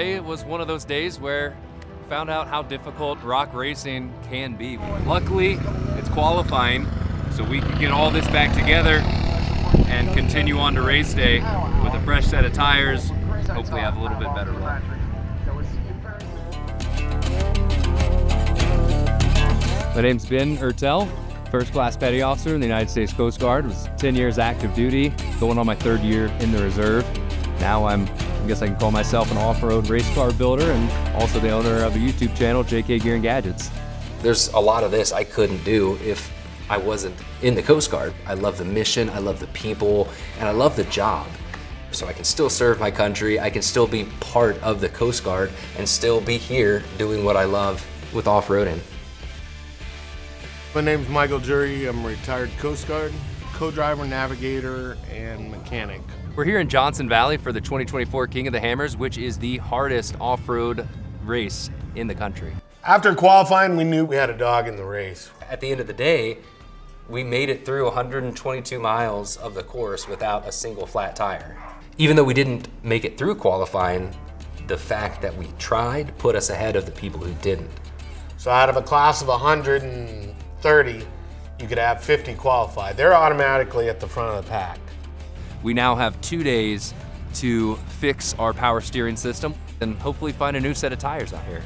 today was one of those days where I found out how difficult rock racing can be. Luckily, it's qualifying, so we can get all this back together and continue on to race day with a fresh set of tires, hopefully have a little bit better luck. My name's Ben Ertel, first class petty officer in the United States Coast Guard. Was 10 years active duty, going on my 3rd year in the reserve. Now I guess I can call myself an off-road race car builder and also the owner of a YouTube channel, JK Gear and Gadgets. There's a lot of this I couldn't do if I wasn't in the Coast Guard. I love the mission, I love the people, and I love the job. So I can still serve my country, I can still be part of the Coast Guard and still be here doing what I love with off-roading. My name's Michael Jury. I'm a retired Coast Guard, co-driver, navigator, and mechanic. We're here in Johnson Valley for the 2024 King of the Hammers, which is the hardest off-road race in the country. After qualifying, we knew we had a dog in the race. At the end of the day, we made it through 122 miles of the course without a single flat tire. Even though we didn't make it through qualifying, the fact that we tried put us ahead of the people who didn't. So out of a class of 130, you could have 50 qualified. They're automatically at the front of the pack. We now have 2 days to fix our power steering system and hopefully find a new set of tires out here.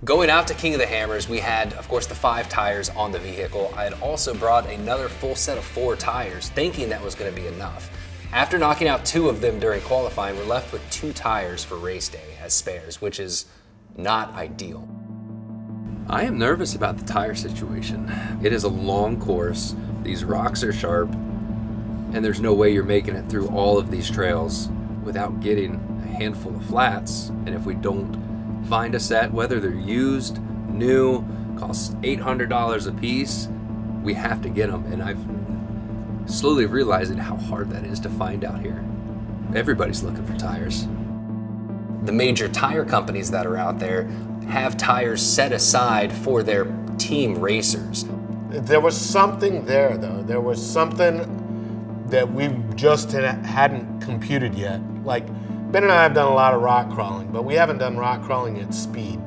Going out to King of the Hammers, we had, of course, the 5 tires on the vehicle. I had also brought another full set of 4 tires, thinking that was going to be enough. After knocking out 2 of them during qualifying, we're left with 2 tires for race day as spares, which is not ideal. I am nervous about the tire situation. It is a long course, these rocks are sharp, and there's no way you're making it through all of these trails without getting a handful of flats. And if we don't find a set, whether they're used, new, cost $800 a piece, we have to get them. And I've slowly realizing how hard that is to find out here. Everybody's looking for tires. The major tire companies that are out there have tires set aside for their team racers. There was something there, though. There was something that we just hadn't computed yet. Like, Ben and I have done a lot of rock crawling, but we haven't done rock crawling at speed.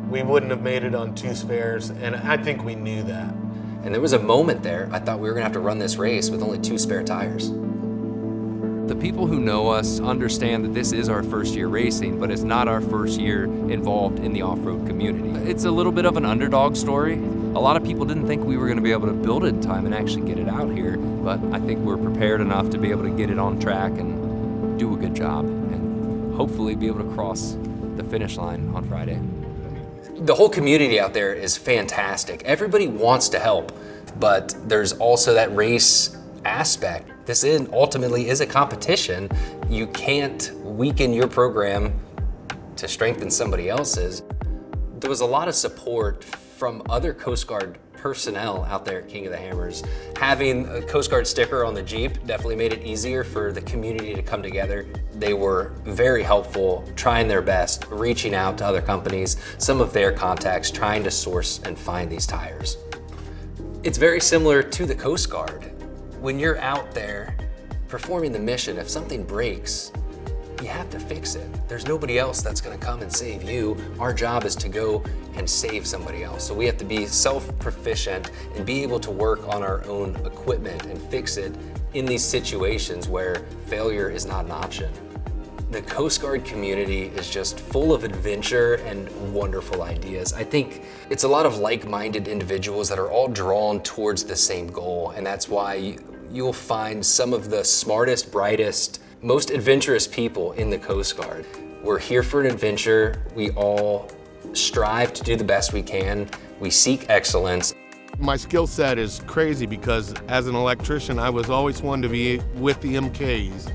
We wouldn't have made it on 2 spares, and I think we knew that. And there was a moment there, I thought we were gonna have to run this race with only 2 spare tires. The people who know us understand that this is our first year racing, but it's not our first year involved in the off-road community. It's a little bit of an underdog story. A lot of people didn't think we were going to be able to build it in time and actually get it out here, but I think we're prepared enough to be able to get it on track and do a good job and hopefully be able to cross the finish line on Friday. The whole community out there is fantastic. Everybody wants to help, but there's also that race aspect. This ultimately is a competition. You can't weaken your program to strengthen somebody else's. There was a lot of support from other Coast Guard personnel out there at King of the Hammers. Having a Coast Guard sticker on the Jeep definitely made it easier for the community to come together. They were very helpful, trying their best, reaching out to other companies, some of their contacts, trying to source and find these tires. It's very similar to the Coast Guard. When you're out there performing the mission, if something breaks, you have to fix it. There's nobody else that's gonna come and save you. Our job is to go and save somebody else. So we have to be self-proficient and be able to work on our own equipment and fix it in these situations where failure is not an option. The Coast Guard community is just full of adventure and wonderful ideas. I think it's a lot of like-minded individuals that are all drawn towards the same goal, and that's why you'll find some of the smartest, brightest, most adventurous people in the Coast Guard. We're here for an adventure. We all strive to do the best we can. We seek excellence. My skill set is crazy because as an electrician, I was always one to be with the MKs.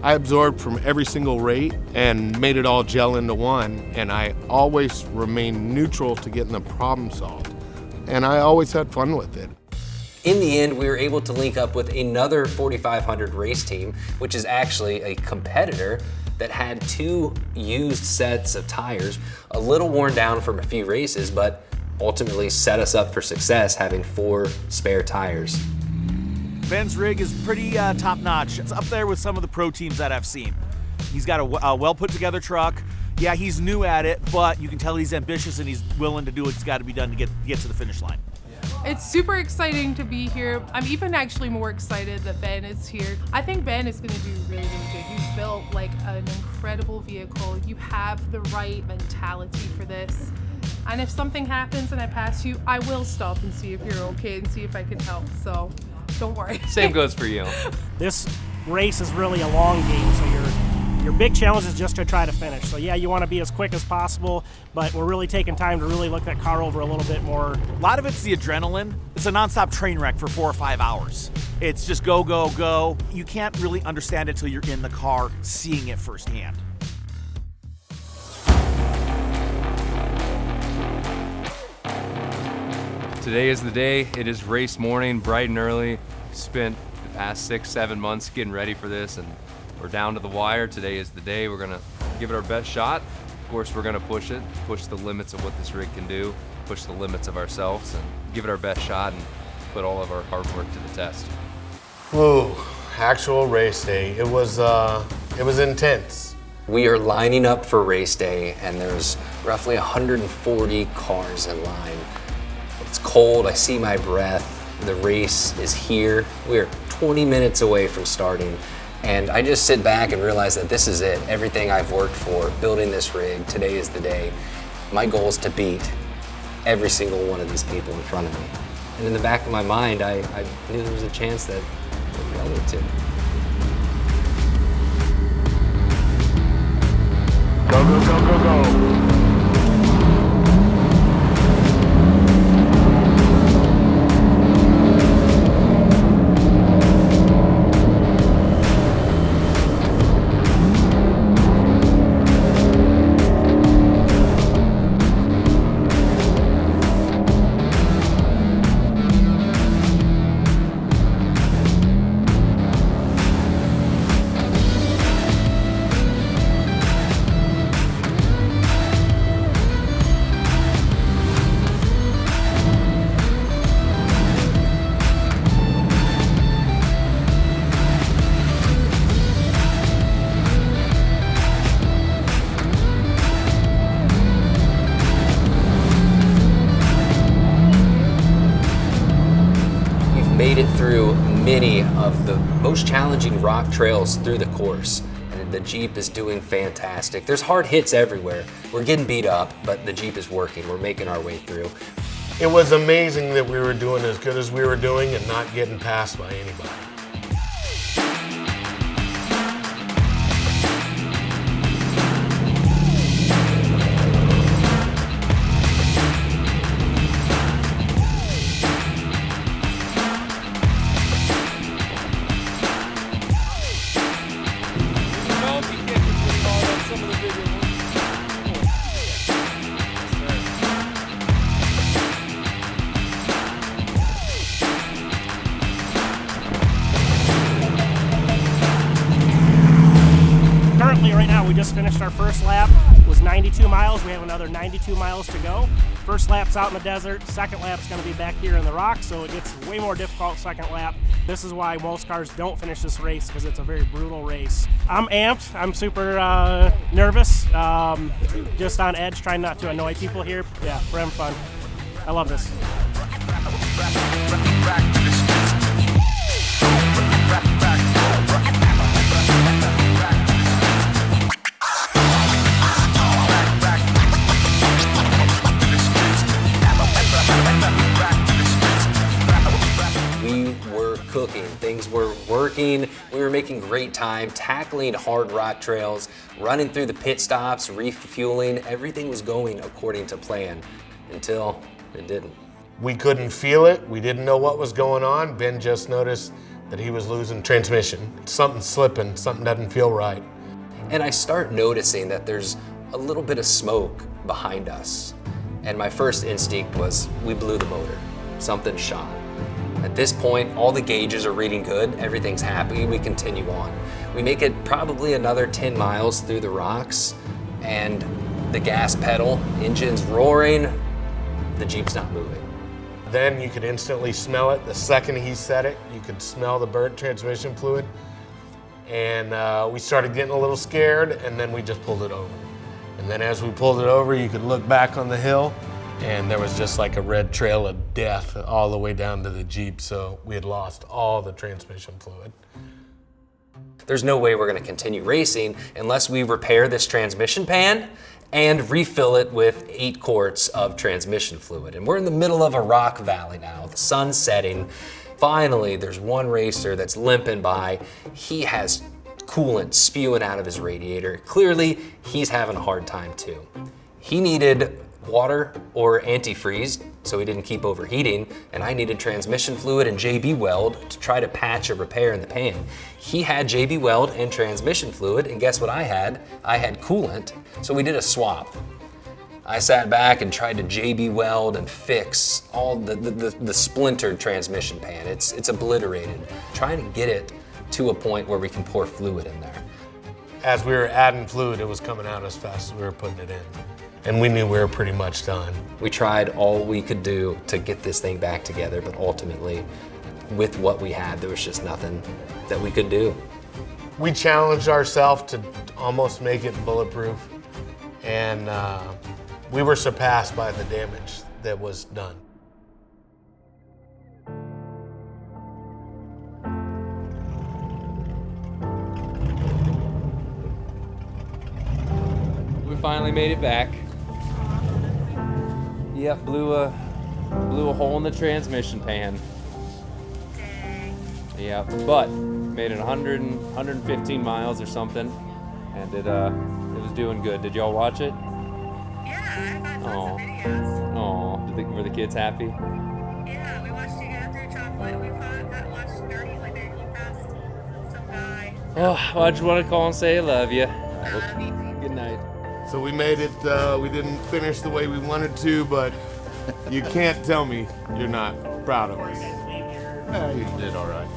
I absorbed from every single rate and made it all gel into one, and I always remained neutral to getting the problem solved. And I always had fun with it. In the end, we were able to link up with another 4500 race team, which is actually a competitor that had 2 used sets of tires, a little worn down from a few races, but ultimately set us up for success having 4 spare tires. Ben's rig is pretty top-notch. It's up there with some of the pro teams that I've seen. He's got a well put together truck. Yeah, he's new at it, but you can tell he's ambitious and he's willing to do what's got to be done to get to the finish line. It's super exciting to be here. I'm even actually more excited that Ben is here. I think Ben is going to do really, really good. You've built like an incredible vehicle. You have the right mentality for this. And if something happens and I pass you, I will stop and see if you're okay and see if I can help. So don't worry. Same goes for you. This race is really a long game, so your big challenge is just to try to finish. So yeah, you want to be as quick as possible, but we're really taking time to really look that car over a little bit more. A lot of it's the adrenaline. It's a nonstop train wreck for 4 or 5 hours. It's just go, go, go. You can't really understand it till you're in the car seeing it firsthand. Today is the day. It is race morning, bright and early. Spent the past 6-7 months getting ready for this, and we're down to the wire. Today is the day. We're gonna give it our best shot. Of course, we're gonna push the limits of what this rig can do, push the limits of ourselves, and give it our best shot and put all of our hard work to the test. Whoa, actual race day. It was intense. We are lining up for race day, and there's roughly 140 cars in line. It's cold, I see my breath. The race is here. We're 20 minutes away from starting. And I just sit back and realize that this is it. Everything I've worked for, building this rig, today is the day. My goal is to beat every single one of these people in front of me. And in the back of my mind, I knew there was a chance that I would too. Go, go, go, go, go. Made it through many of the most challenging rock trails through the course, and the Jeep is doing fantastic. There's hard hits everywhere. We're getting beat up, but the Jeep is working. We're making our way through. It was amazing that we were doing as good as we were doing and not getting passed by anybody. We just finished our first lap. It was 92 miles. We have another 92 miles to go. First lap's out in the desert. Second lap's going to be back here in the rocks, so it gets way more difficult second lap. This is why most cars don't finish this race, because it's a very brutal race. I'm amped. I'm super nervous. Just on edge, trying not to annoy people here. Yeah, we're having fun. I love this. Cooking. Things were working. We were making great time, tackling hard rock trails, running through the pit stops, refueling. Everything was going according to plan until it didn't. We couldn't feel it. We didn't know what was going on. Ben just noticed that he was losing transmission. Something's slipping. Something doesn't feel right. And I start noticing that there's a little bit of smoke behind us. And my first instinct was, we blew the motor. Something shot. At this point, all the gauges are reading good, everything's happy, we continue on. We make it probably another 10 miles through the rocks, and the gas pedal, engine's roaring, the Jeep's not moving. Then you could instantly smell it. The second he said it, you could smell the burnt transmission fluid. And we started getting a little scared, and then we just pulled it over. And then as we pulled it over, you could look back on the hill, and there was just like a red trail of death all the way down to the Jeep, so we had lost all the transmission fluid. There's no way we're gonna continue racing unless we repair this transmission pan and refill it with 8 quarts of transmission fluid. And we're in the middle of a rock valley now, the sun's setting. Finally, there's one racer that's limping by. He has coolant spewing out of his radiator. Clearly, he's having a hard time too. He needed water or antifreeze so he didn't keep overheating, and I needed transmission fluid and JB Weld to try to patch a repair in the pan. He had JB Weld and transmission fluid, and guess what I had? I had coolant, so we did a swap. I sat back and tried to JB Weld and fix all the splintered transmission pan. It's obliterated. Trying to get it to a point where we can pour fluid in there. As we were adding fluid, it was coming out as fast as we were putting it in. And we knew we were pretty much done. We tried all we could do to get this thing back together, but ultimately, with what we had, there was just nothing that we could do. We challenged ourselves to almost make it bulletproof, and we were surpassed by the damage that was done. We finally made it back. Yep, blew a hole in the transmission pan. Yep, but made it 115 miles or something, and it was doing good. Did y'all watch it? Yeah, I watched lots of videos. Oh, were the kids happy? Yeah, we watched you get through chocolate. We watched Nerdy when he passed some guy. Oh, well, I just want to call and say I love you. Me too. Good night. So we made it, we didn't finish the way we wanted to, but you can't tell me you're not proud of us. Yeah, you did all right.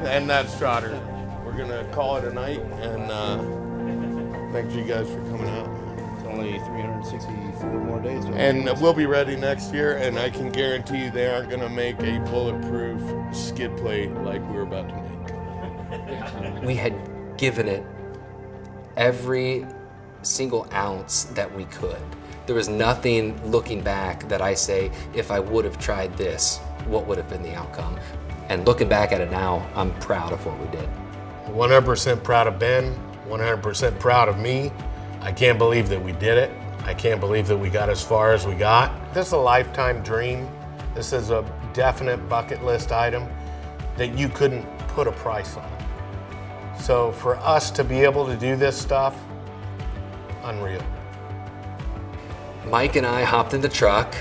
And that's Trotter. We're gonna call it a night, and thank you guys for coming out. It's only 364 more days. And we'll be ready next year, and I can guarantee you they aren't gonna make a bulletproof skid plate like we're about to make. We had given it every single ounce that we could. There was nothing looking back that I say, if I would have tried this, what would have been the outcome? And looking back at it now, I'm proud of what we did. 100% proud of Ben, 100% proud of me. I can't believe that we did it. I can't believe that we got as far as we got. This is a lifetime dream. This is a definite bucket list item that you couldn't put a price on. So for us to be able to do this stuff, unreal. Mike and I hopped in the truck.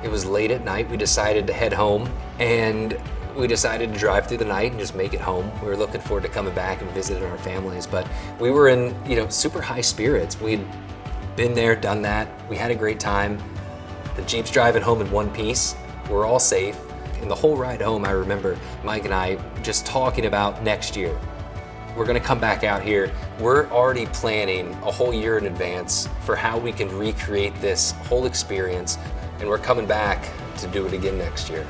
It was late at night. We decided to head home, and we decided to drive through the night and just make it home. We were looking forward to coming back and visiting our families, but we were in, super high spirits. We'd been there, done that. We had a great time. The Jeep's driving home in one piece. We're all safe. And the whole ride home, I remember Mike and I just talking about next year. We're gonna come back out here. We're already planning a whole year in advance for how we can recreate this whole experience, and we're coming back to do it again next year.